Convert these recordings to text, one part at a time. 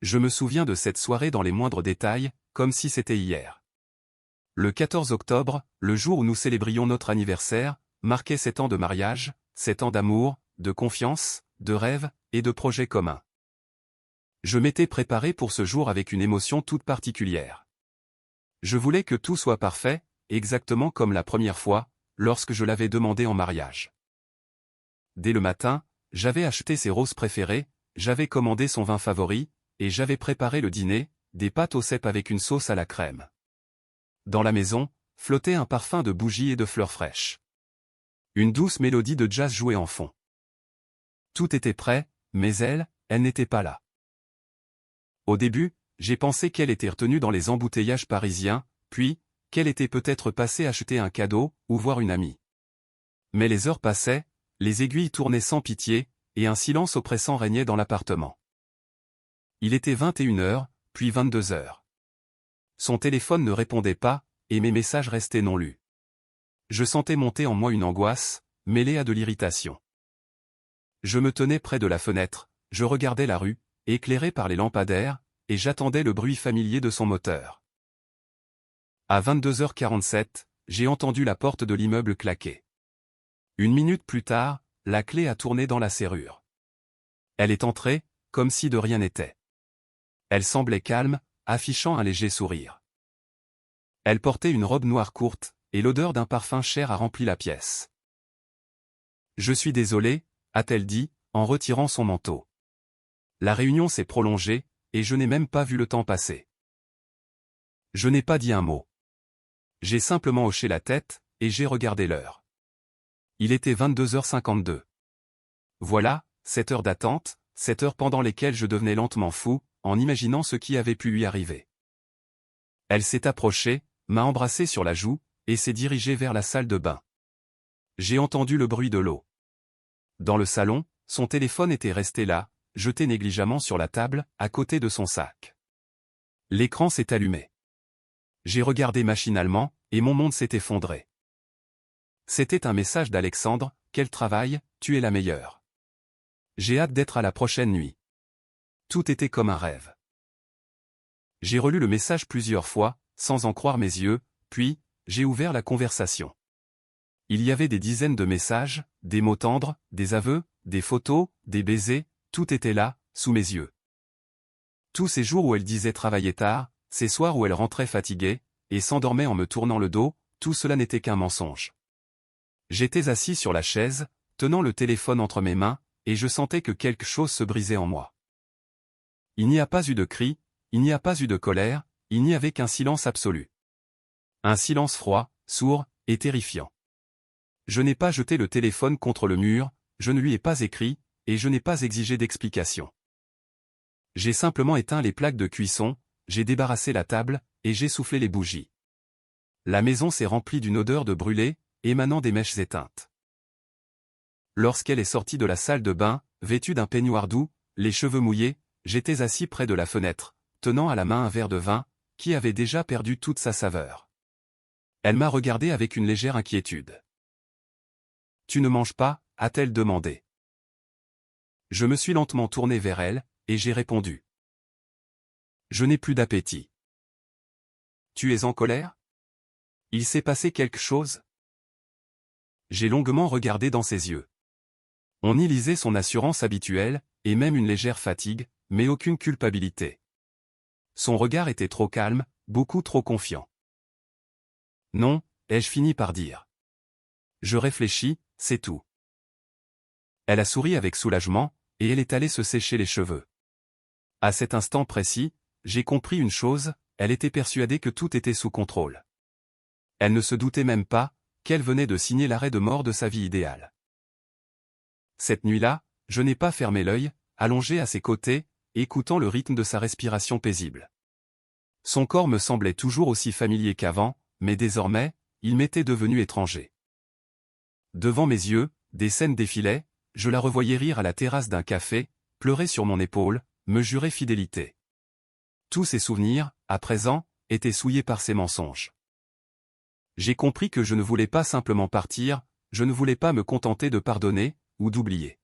Je me souviens de cette soirée dans les moindres détails, comme si c'était hier. Le 14 octobre, le jour où nous célébrions notre anniversaire, marquait 7 ans de mariage, 7 ans d'amour, de confiance, de rêves et de projets communs. Je m'étais préparé pour ce jour avec une émotion toute particulière. Je voulais que tout soit parfait, exactement comme la première fois, lorsque je l'avais demandé en mariage. Dès le matin, j'avais acheté ses roses préférées, j'avais commandé son vin favori, et j'avais préparé le dîner, des pâtes au cèpe avec une sauce à la crème. Dans la maison, flottait un parfum de bougies et de fleurs fraîches. Une douce mélodie de jazz jouait en fond. Tout était prêt, mais elle n'était pas là. Au début, j'ai pensé qu'elle était retenue dans les embouteillages parisiens, puis, qu'elle était peut-être passée acheter un cadeau, ou voir une amie. Mais les heures passaient, les aiguilles tournaient sans pitié, et un silence oppressant régnait dans l'appartement. Il était 21h, puis 22h. Son téléphone ne répondait pas, et mes messages restaient non lus. Je sentais monter en moi une angoisse, mêlée à de l'irritation. Je me tenais près de la fenêtre, je regardais la rue, éclairée par les lampadaires, et j'attendais le bruit familier de son moteur. À 22h47, j'ai entendu la porte de l'immeuble claquer. Une minute plus tard, la clé a tourné dans la serrure. Elle est entrée, comme si de rien n'était. Elle semblait calme, affichant un léger sourire. Elle portait une robe noire courte, et l'odeur d'un parfum cher a rempli la pièce. « Je suis désolé, a-t-elle dit, en retirant son manteau. La réunion s'est prolongée, et je n'ai même pas vu le temps passer. Je n'ai pas dit un mot. J'ai simplement hoché la tête, et j'ai regardé l'heure. Il était 22h52. Voilà, 7 heures d'attente, 7 heures pendant lesquelles je devenais lentement fou, en imaginant ce qui avait pu lui arriver. Elle s'est approchée, m'a embrassé sur la joue, et s'est dirigée vers la salle de bain. J'ai entendu le bruit de l'eau. Dans le salon, son téléphone était resté là, jeté négligemment sur la table, à côté de son sac. L'écran s'est allumé. J'ai regardé machinalement, et mon monde s'est effondré. C'était un message d'Alexandre, « Quel travail, tu es la meilleure. J'ai hâte d'être à la prochaine nuit. » Tout était comme un rêve. J'ai relu le message plusieurs fois, sans en croire mes yeux, puis, j'ai ouvert la conversation. Il y avait des dizaines de messages, des mots tendres, des aveux, des photos, des baisers, tout était là, sous mes yeux. Tous ces jours où elle disait travailler tard, ces soirs où elle rentrait fatiguée, et s'endormait en me tournant le dos, tout cela n'était qu'un mensonge. J'étais assis sur la chaise, tenant le téléphone entre mes mains, et je sentais que quelque chose se brisait en moi. Il n'y a pas eu de cri, il n'y a pas eu de colère, il n'y avait qu'un silence absolu. Un silence froid, sourd, et terrifiant. Je n'ai pas jeté le téléphone contre le mur, je ne lui ai pas écrit, et je n'ai pas exigé d'explication. J'ai simplement éteint les plaques de cuisson, j'ai débarrassé la table, et j'ai soufflé les bougies. La maison s'est remplie d'une odeur de brûlé, émanant des mèches éteintes. Lorsqu'elle est sortie de la salle de bain, vêtue d'un peignoir doux, les cheveux mouillés, j'étais assis près de la fenêtre, tenant à la main un verre de vin, qui avait déjà perdu toute sa saveur. Elle m'a regardé avec une légère inquiétude. « Tu ne manges pas ?» a-t-elle demandé. Je me suis lentement tourné vers elle, et j'ai répondu. « Je n'ai plus d'appétit. »« Tu es en colère ? Il s'est passé quelque chose ?» J'ai longuement regardé dans ses yeux. On y lisait son assurance habituelle, et même une légère fatigue, mais aucune culpabilité. Son regard était trop calme, beaucoup trop confiant. « Non », ai-je fini par dire. « Je réfléchis, c'est tout. » Elle a souri avec soulagement, et elle est allée se sécher les cheveux. À cet instant précis, j'ai compris une chose, elle était persuadée que tout était sous contrôle. Elle ne se doutait même pas qu'elle venait de signer l'arrêt de mort de sa vie idéale. Cette nuit-là, je n'ai pas fermé l'œil, allongé à ses côtés, écoutant le rythme de sa respiration paisible. Son corps me semblait toujours aussi familier qu'avant, mais désormais, il m'était devenu étranger. Devant mes yeux, des scènes défilaient, je la revoyais rire à la terrasse d'un café, pleurer sur mon épaule, me jurer fidélité. Tous ces souvenirs, à présent, étaient souillés par ces mensonges. J'ai compris que je ne voulais pas simplement partir, je ne voulais pas me contenter de pardonner, ou d'oublier.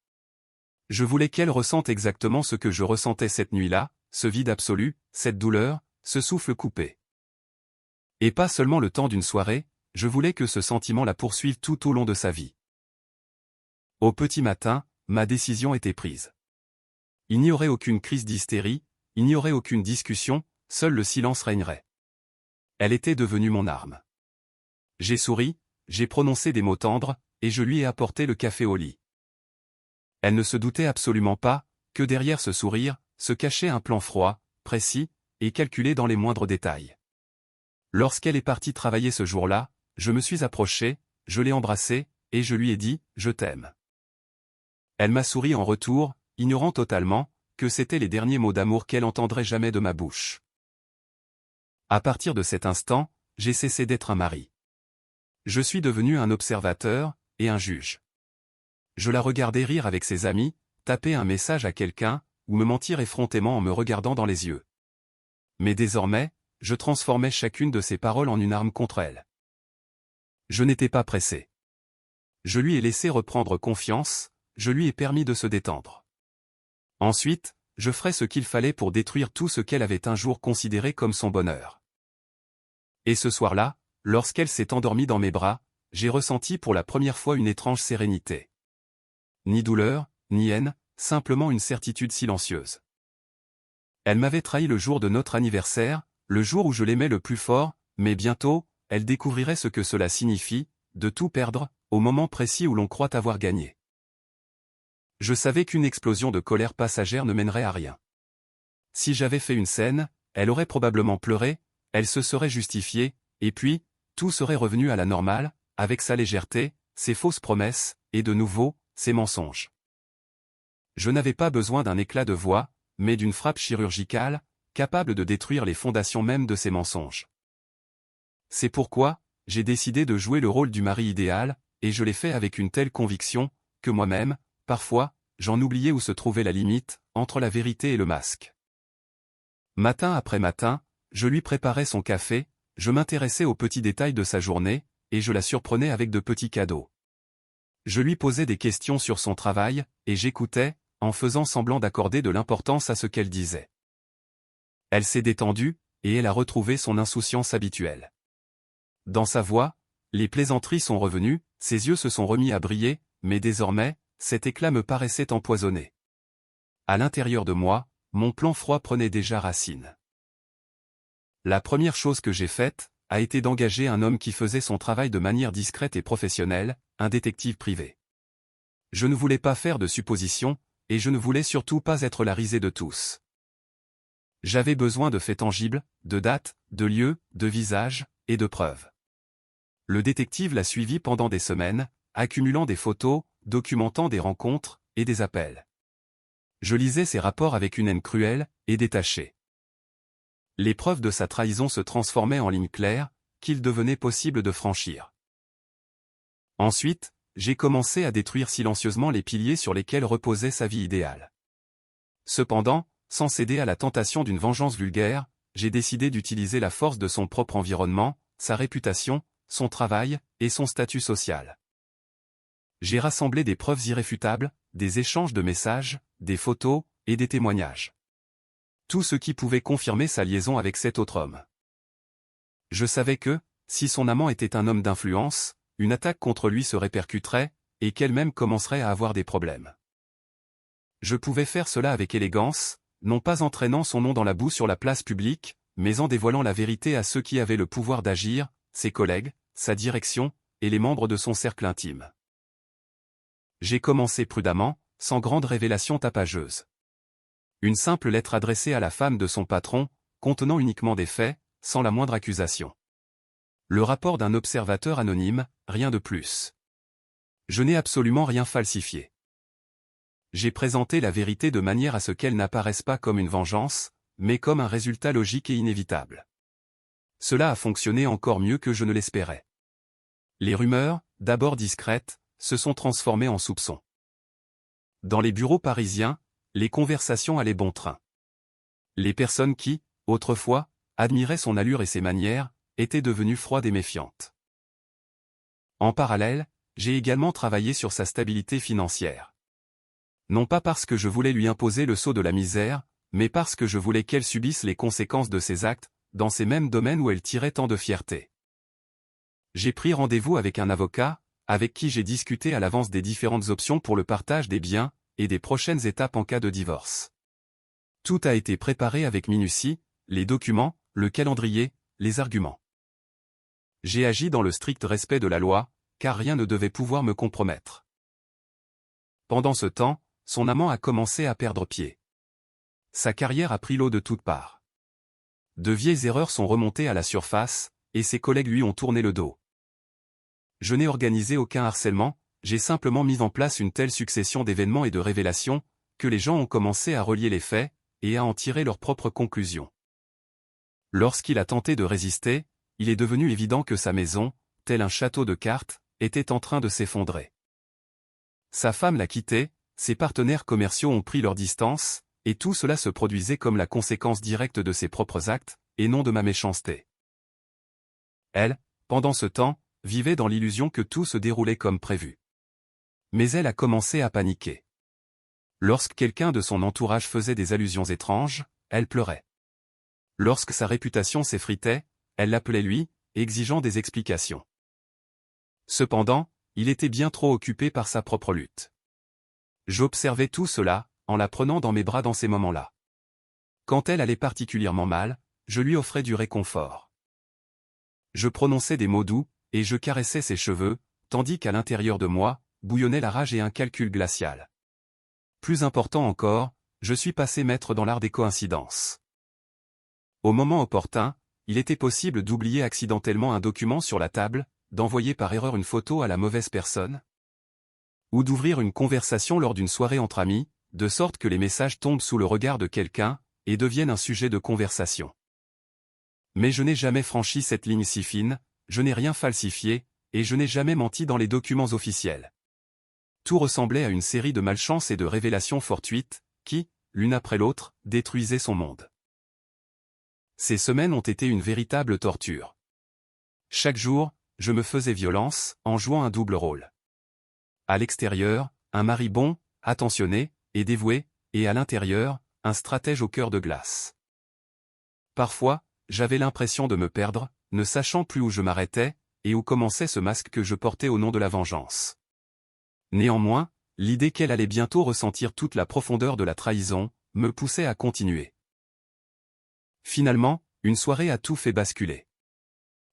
Je voulais qu'elle ressente exactement ce que je ressentais cette nuit-là, ce vide absolu, cette douleur, ce souffle coupé. Et pas seulement le temps d'une soirée, je voulais que ce sentiment la poursuive tout au long de sa vie. Au petit matin, ma décision était prise. Il n'y aurait aucune crise d'hystérie, il n'y aurait aucune discussion, seul le silence régnerait. Elle était devenue mon arme. J'ai souri, j'ai prononcé des mots tendres, et je lui ai apporté le café au lit. Elle ne se doutait absolument pas que derrière ce sourire se cachait un plan froid, précis, et calculé dans les moindres détails. Lorsqu'elle est partie travailler ce jour-là, je me suis approché, je l'ai embrassée, et je lui ai dit « Je t'aime ». Elle m'a souri en retour, ignorant totalement que c'étaient les derniers mots d'amour qu'elle entendrait jamais de ma bouche. À partir de cet instant, j'ai cessé d'être un mari. Je suis devenu un observateur et un juge. Je la regardais rire avec ses amis, taper un message à quelqu'un, ou me mentir effrontément en me regardant dans les yeux. Mais désormais, je transformais chacune de ses paroles en une arme contre elle. Je n'étais pas pressé. Je lui ai laissé reprendre confiance, je lui ai permis de se détendre. Ensuite, je ferai ce qu'il fallait pour détruire tout ce qu'elle avait un jour considéré comme son bonheur. Et ce soir-là, lorsqu'elle s'est endormie dans mes bras, j'ai ressenti pour la première fois une étrange sérénité. Ni douleur, ni haine, simplement une certitude silencieuse. Elle m'avait trahi le jour de notre anniversaire, le jour où je l'aimais le plus fort, mais bientôt, elle découvrirait ce que cela signifie, de tout perdre, au moment précis où l'on croit avoir gagné. Je savais qu'une explosion de colère passagère ne mènerait à rien. Si j'avais fait une scène, elle aurait probablement pleuré, elle se serait justifiée, et puis, tout serait revenu à la normale, avec sa légèreté, ses fausses promesses, et de nouveau, ses mensonges. Je n'avais pas besoin d'un éclat de voix, mais d'une frappe chirurgicale, capable de détruire les fondations mêmes de ces mensonges. C'est pourquoi, j'ai décidé de jouer le rôle du mari idéal, et je l'ai fait avec une telle conviction, que moi-même, parfois, j'en oubliais où se trouvait la limite, entre la vérité et le masque. Matin après matin, je lui préparais son café, je m'intéressais aux petits détails de sa journée, et je la surprenais avec de petits cadeaux. Je lui posais des questions sur son travail, et j'écoutais, en faisant semblant d'accorder de l'importance à ce qu'elle disait. Elle s'est détendue, et elle a retrouvé son insouciance habituelle. Dans sa voix, les plaisanteries sont revenues, ses yeux se sont remis à briller, mais désormais, cet éclat me paraissait empoisonné. À l'intérieur de moi, mon plan froid prenait déjà racine. La première chose que j'ai faite, a été d'engager un homme qui faisait son travail de manière discrète et professionnelle, un détective privé. Je ne voulais pas faire de suppositions, et je ne voulais surtout pas être la risée de tous. J'avais besoin de faits tangibles, de dates, de lieux, de visages, et de preuves. Le détective l'a suivi pendant des semaines, accumulant des photos, documentant des rencontres, et des appels. Je lisais ses rapports avec une haine cruelle, et détachée. Les preuves de sa trahison se transformaient en lignes claires, qu'il devenait possible de franchir. Ensuite, j'ai commencé à détruire silencieusement les piliers sur lesquels reposait sa vie idéale. Cependant, sans céder à la tentation d'une vengeance vulgaire, j'ai décidé d'utiliser la force de son propre environnement, sa réputation, son travail, et son statut social. J'ai rassemblé des preuves irréfutables, des échanges de messages, des photos, et des témoignages. Tout ce qui pouvait confirmer sa liaison avec cet autre homme. Je savais que, si son amant était un homme d'influence, une attaque contre lui se répercuterait, et qu'elle-même commencerait à avoir des problèmes. Je pouvais faire cela avec élégance, non pas en traînant son nom dans la boue sur la place publique, mais en dévoilant la vérité à ceux qui avaient le pouvoir d'agir, ses collègues, sa direction, et les membres de son cercle intime. J'ai commencé prudemment, sans grande révélation tapageuse. Une simple lettre adressée à la femme de son patron, contenant uniquement des faits, sans la moindre accusation. Le rapport d'un observateur anonyme, rien de plus. Je n'ai absolument rien falsifié. J'ai présenté la vérité de manière à ce qu'elle n'apparaisse pas comme une vengeance, mais comme un résultat logique et inévitable. Cela a fonctionné encore mieux que je ne l'espérais. Les rumeurs, d'abord discrètes, se sont transformées en soupçons. Dans les bureaux parisiens, les conversations allaient bon train. Les personnes qui, autrefois, admiraient son allure et ses manières, étaient devenues froides et méfiantes. En parallèle, j'ai également travaillé sur sa stabilité financière. Non pas parce que je voulais lui imposer le sceau de la misère, mais parce que je voulais qu'elle subisse les conséquences de ses actes, dans ces mêmes domaines où elle tirait tant de fierté. J'ai pris rendez-vous avec un avocat, avec qui j'ai discuté à l'avance des différentes options pour le partage des biens, et des prochaines étapes en cas de divorce. Tout a été préparé avec minutie, les documents, le calendrier, les arguments. J'ai agi dans le strict respect de la loi, car rien ne devait pouvoir me compromettre. Pendant ce temps, son amant a commencé à perdre pied. Sa carrière a pris l'eau de toutes parts. De vieilles erreurs sont remontées à la surface, et ses collègues lui ont tourné le dos. Je n'ai organisé aucun harcèlement, j'ai simplement mis en place une telle succession d'événements et de révélations, que les gens ont commencé à relier les faits, et à en tirer leurs propres conclusions. Lorsqu'il a tenté de résister, il est devenu évident que sa maison, tel un château de cartes, était en train de s'effondrer. Sa femme l'a quitté, ses partenaires commerciaux ont pris leur distance, et tout cela se produisait comme la conséquence directe de ses propres actes, et non de ma méchanceté. Elle, pendant ce temps, vivait dans l'illusion que tout se déroulait comme prévu. Mais elle a commencé à paniquer. Lorsque quelqu'un de son entourage faisait des allusions étranges, elle pleurait. Lorsque sa réputation s'effritait, elle l'appelait lui, exigeant des explications. Cependant, il était bien trop occupé par sa propre lutte. J'observais tout cela, en la prenant dans mes bras dans ces moments-là. Quand elle allait particulièrement mal, je lui offrais du réconfort. Je prononçais des mots doux, et je caressais ses cheveux, tandis qu'à l'intérieur de moi, bouillonnait la rage et un calcul glacial. Plus important encore, je suis passé maître dans l'art des coïncidences. Au moment opportun, il était possible d'oublier accidentellement un document sur la table, d'envoyer par erreur une photo à la mauvaise personne, ou d'ouvrir une conversation lors d'une soirée entre amis, de sorte que les messages tombent sous le regard de quelqu'un, et deviennent un sujet de conversation. Mais je n'ai jamais franchi cette ligne si fine, je n'ai rien falsifié, et je n'ai jamais menti dans les documents officiels. Tout ressemblait à une série de malchances et de révélations fortuites, qui, l'une après l'autre, détruisaient son monde. Ces semaines ont été une véritable torture. Chaque jour, je me faisais violence, en jouant un double rôle. À l'extérieur, un mari bon, attentionné, et dévoué, et à l'intérieur, un stratège au cœur de glace. Parfois, j'avais l'impression de me perdre, ne sachant plus où je m'arrêtais, et où commençait ce masque que je portais au nom de la vengeance. Néanmoins, l'idée qu'elle allait bientôt ressentir toute la profondeur de la trahison, me poussait à continuer. Finalement, une soirée a tout fait basculer.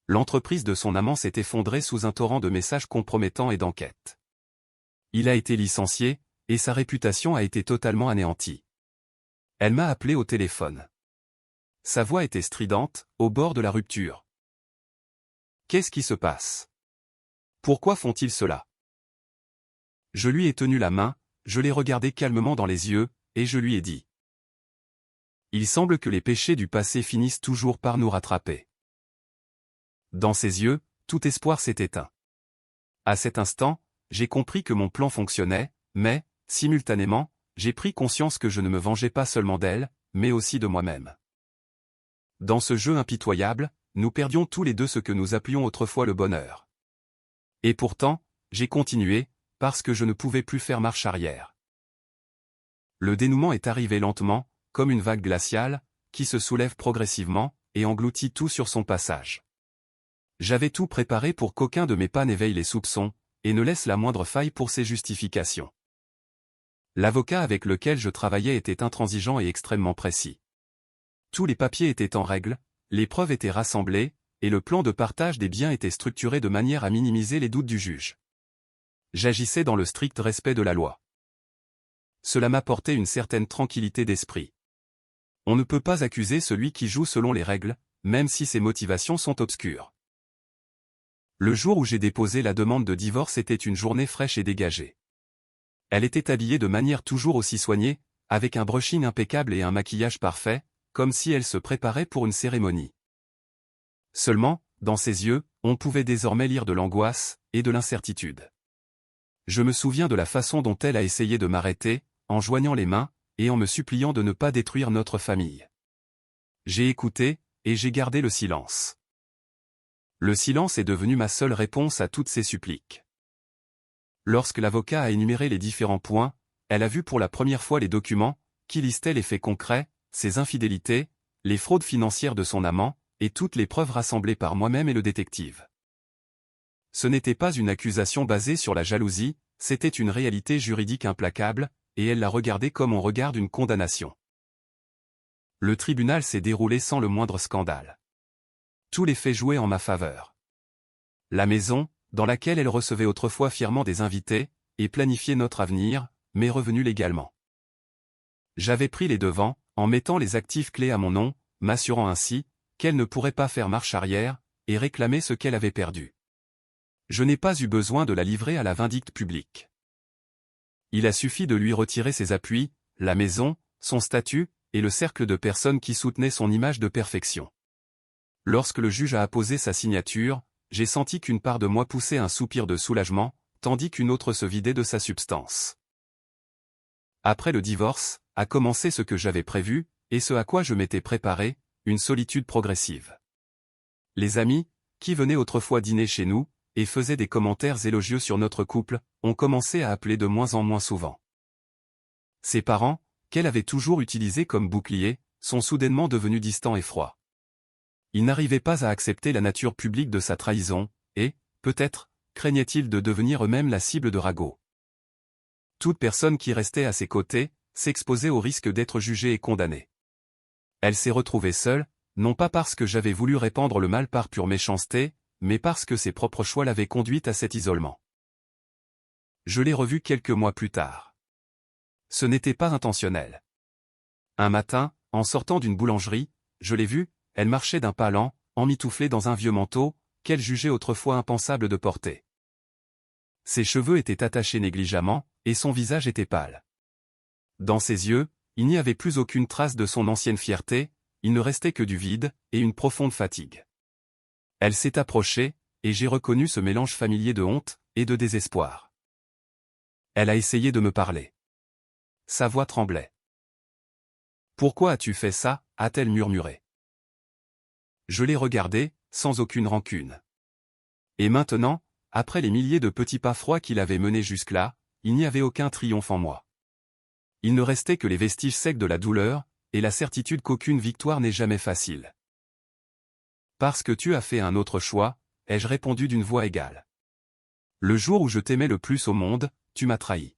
L'entreprise de son amant s'est effondrée sous un torrent de messages compromettants et d'enquêtes. Il a été licencié, et sa réputation a été totalement anéantie. Elle m'a appelé au téléphone. Sa voix était stridente, au bord de la rupture. Qu'est-ce qui se passe? Pourquoi font-ils cela? Je lui ai tenu la main, je l'ai regardé calmement dans les yeux, et je lui ai dit. Il semble que les péchés du passé finissent toujours par nous rattraper. Dans ses yeux, tout espoir s'est éteint. À cet instant, j'ai compris que mon plan fonctionnait, mais, simultanément, j'ai pris conscience que je ne me vengeais pas seulement d'elle, mais aussi de moi-même. Dans ce jeu impitoyable, nous perdions tous les deux ce que nous appelions autrefois le bonheur. Et pourtant, j'ai continué, parce que je ne pouvais plus faire marche arrière. Le dénouement est arrivé lentement, comme une vague glaciale, qui se soulève progressivement, et engloutit tout sur son passage. J'avais tout préparé pour qu'aucun de mes pas n'éveille les soupçons, et ne laisse la moindre faille pour ses justifications. L'avocat avec lequel je travaillais était intransigeant et extrêmement précis. Tous les papiers étaient en règle, les preuves étaient rassemblées, et le plan de partage des biens était structuré de manière à minimiser les doutes du juge. J'agissais dans le strict respect de la loi. Cela m'apportait une certaine tranquillité d'esprit. On ne peut pas accuser celui qui joue selon les règles, même si ses motivations sont obscures. Le jour où j'ai déposé la demande de divorce était une journée fraîche et dégagée. Elle était habillée de manière toujours aussi soignée, avec un brushing impeccable et un maquillage parfait, comme si elle se préparait pour une cérémonie. Seulement, dans ses yeux, on pouvait désormais lire de l'angoisse et de l'incertitude. Je me souviens de la façon dont elle a essayé de m'arrêter, en joignant les mains, et en me suppliant de ne pas détruire notre famille. J'ai écouté, et j'ai gardé le silence. Le silence est devenu ma seule réponse à toutes ces suppliques. Lorsque l'avocat a énuméré les différents points, elle a vu pour la première fois les documents, qui listaient les faits concrets, ses infidélités, les fraudes financières de son amant, et toutes les preuves rassemblées par moi-même et le détective. Ce n'était pas une accusation basée sur la jalousie, c'était une réalité juridique implacable, et elle la regardait comme on regarde une condamnation. Le tribunal s'est déroulé sans le moindre scandale. Tous les faits jouaient en ma faveur. La maison, dans laquelle elle recevait autrefois fièrement des invités, et planifiait notre avenir, m'est revenue légalement. J'avais pris les devants, en mettant les actifs clés à mon nom, m'assurant ainsi qu'elle ne pourrait pas faire marche arrière, et réclamer ce qu'elle avait perdu. Je n'ai pas eu besoin de la livrer à la vindicte publique. Il a suffi de lui retirer ses appuis, la maison, son statut, et le cercle de personnes qui soutenaient son image de perfection. Lorsque le juge a apposé sa signature, j'ai senti qu'une part de moi poussait un soupir de soulagement, tandis qu'une autre se vidait de sa substance. Après le divorce, a commencé ce que j'avais prévu, et ce à quoi je m'étais préparé, une solitude progressive. Les amis, qui venaient autrefois dîner chez nous, et faisaient des commentaires élogieux sur notre couple, ont commencé à appeler de moins en moins souvent. Ses parents, qu'elle avait toujours utilisés comme bouclier, sont soudainement devenus distants et froids. Ils n'arrivaient pas à accepter la nature publique de sa trahison, et, peut-être, craignaient-ils de devenir eux-mêmes la cible de ragots. Toute personne qui restait à ses côtés, s'exposait au risque d'être jugée et condamnée. Elle s'est retrouvée seule, non pas parce que j'avais voulu répandre le mal par pure méchanceté, mais parce que ses propres choix l'avaient conduite à cet isolement. Je l'ai revue quelques mois plus tard. Ce n'était pas intentionnel. Un matin, en sortant d'une boulangerie, je l'ai vue, elle marchait d'un pas lent, emmitouflée dans un vieux manteau, qu'elle jugeait autrefois impensable de porter. Ses cheveux étaient attachés négligemment, et son visage était pâle. Dans ses yeux, il n'y avait plus aucune trace de son ancienne fierté, il ne restait que du vide, et une profonde fatigue. Elle s'est approchée, et j'ai reconnu ce mélange familier de honte, et de désespoir. Elle a essayé de me parler. Sa voix tremblait. « Pourquoi as-tu fait ça ?» a-t-elle murmuré. Je l'ai regardée, sans aucune rancune. Et maintenant, après les milliers de petits pas froids qu'il avait menés jusque-là, il n'y avait aucun triomphe en moi. Il ne restait que les vestiges secs de la douleur, et la certitude qu'aucune victoire n'est jamais facile. « Parce que tu as fait un autre choix, ai-je répondu d'une voix égale. Le jour où je t'aimais le plus au monde, tu m'as trahi.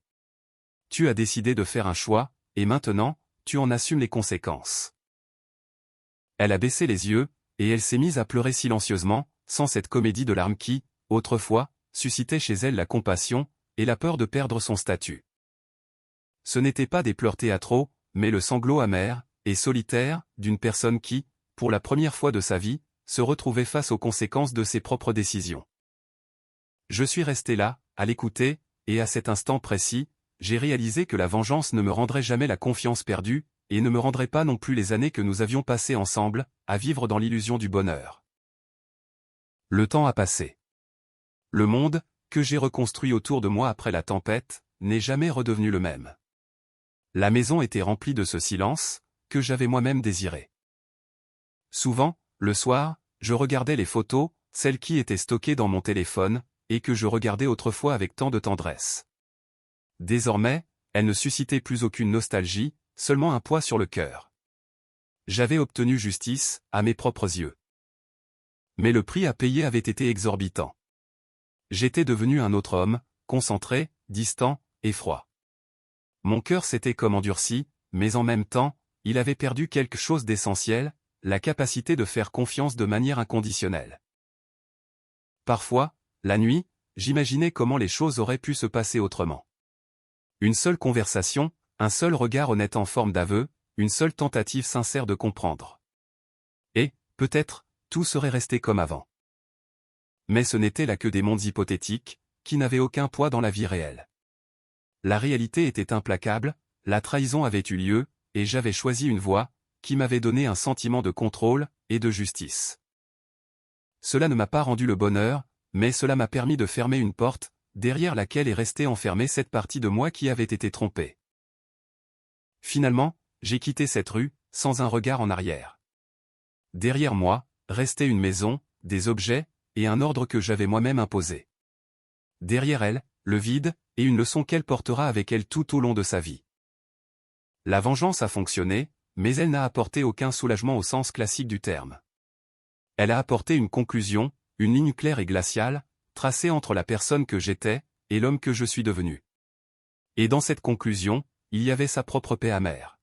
Tu as décidé de faire un choix, et maintenant, tu en assumes les conséquences. » Elle a baissé les yeux, et elle s'est mise à pleurer silencieusement, sans cette comédie de larmes qui, autrefois, suscitait chez elle la compassion, et la peur de perdre son statut. Ce n'étaient pas des pleurs théâtraux, mais le sanglot amer, et solitaire, d'une personne qui, pour la première fois de sa vie, se retrouvait face aux conséquences de ses propres décisions. Je suis resté là, à l'écouter, et à cet instant précis, j'ai réalisé que la vengeance ne me rendrait jamais la confiance perdue, et ne me rendrait pas non plus les années que nous avions passées ensemble, à vivre dans l'illusion du bonheur. Le temps a passé. Le monde, que j'ai reconstruit autour de moi après la tempête, n'est jamais redevenu le même. La maison était remplie de ce silence, que j'avais moi-même désiré. Souvent, le soir, je regardais les photos, celles qui étaient stockées dans mon téléphone, et que je regardais autrefois avec tant de tendresse. Désormais, elles ne suscitaient plus aucune nostalgie, seulement un poids sur le cœur. J'avais obtenu justice, à mes propres yeux. Mais le prix à payer avait été exorbitant. J'étais devenu un autre homme, concentré, distant, et froid. Mon cœur s'était comme endurci, mais en même temps, il avait perdu quelque chose d'essentiel, la capacité de faire confiance de manière inconditionnelle. Parfois, la nuit, j'imaginais comment les choses auraient pu se passer autrement. Une seule conversation, un seul regard honnête en forme d'aveu, une seule tentative sincère de comprendre. Et, peut-être, tout serait resté comme avant. Mais ce n'était là que des mondes hypothétiques, qui n'avaient aucun poids dans la vie réelle. La réalité était implacable, la trahison avait eu lieu, et j'avais choisi une voie, qui m'avait donné un sentiment de contrôle, et de justice. Cela ne m'a pas rendu le bonheur, mais cela m'a permis de fermer une porte, derrière laquelle est restée enfermée cette partie de moi qui avait été trompée. Finalement, j'ai quitté cette rue, sans un regard en arrière. Derrière moi, restait une maison, des objets, et un ordre que j'avais moi-même imposé. Derrière elle, le vide, et une leçon qu'elle portera avec elle tout au long de sa vie. La vengeance a fonctionné, Mais elle n'a apporté aucun soulagement au sens classique du terme. Elle a apporté une conclusion, une ligne claire et glaciale, tracée entre la personne que j'étais, et l'homme que je suis devenu. Et dans cette conclusion, il y avait sa propre paix amère.